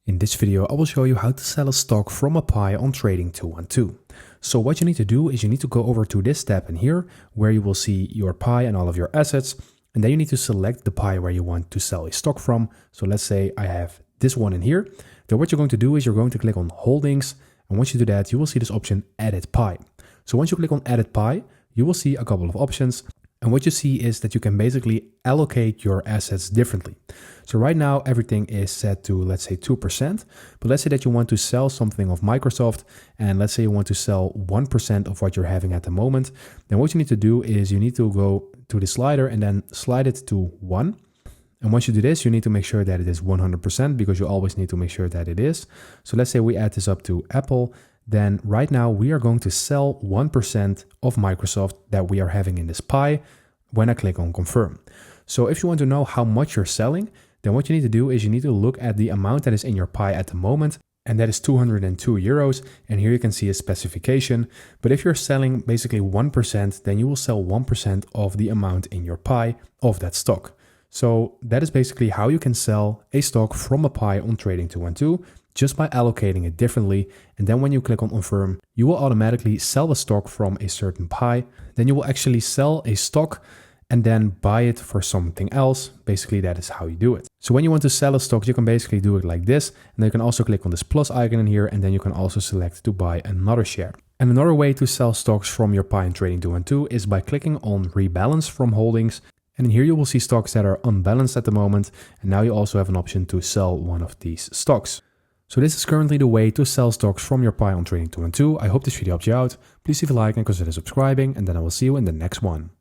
In this video, I will show you how to sell a stock from a pie on Trading 212. So what you need to do is you need to go over to this tab in here where you will see your pie and all of your assets. And then you need to select the pie where you want to sell a stock from. So let's say I have this one in here. Then what you're going to do is you're going to click on holdings. And once you do that, you will see this option edit pie. So once you click on edit pie, you will see a couple of options. And what you see is that you can basically allocate your assets differently. So right now, everything is set to, let's say 2%, but let's say that you want to sell something of Microsoft, and let's say you want to sell 1% of what you're having at the moment. Then what you need to do is you need to go to the slider and then slide it to 1. And once you do this, you need to make sure that it is 100% because you always need to make sure that it is. So let's say we add this up to Apple. Then right now we are going to sell 1% of Microsoft that we are having in this pie when I click on confirm. So if you want to know how much you're selling, then what you need to do is you need to look at the amount that is in your pie at the moment, and that is 202 euros. And here you can see a specification. But if you're selling basically 1%, then you will sell 1% of the amount in your pie of that stock. So that is basically how you can sell a stock from a pie on Trading 212. Just by allocating it differently. And then when you click on confirm, you will automatically sell the stock from a certain pie. Then you will actually sell a stock and then buy it for something else. Basically, that is how you do it. So when you want to sell a stock, you can basically do it like this. And then you can also click on this plus icon in here, and then you can also select to buy another share. And another way to sell stocks from your pie in Trading 212 is by clicking on rebalance from holdings. And in here you will see stocks that are unbalanced at the moment. And now you also have an option to sell one of these stocks. So this is currently the way to sell stocks from your pie on Trading 212. I hope this video helped you out. Please leave a like and consider subscribing, and then I will see you in the next one.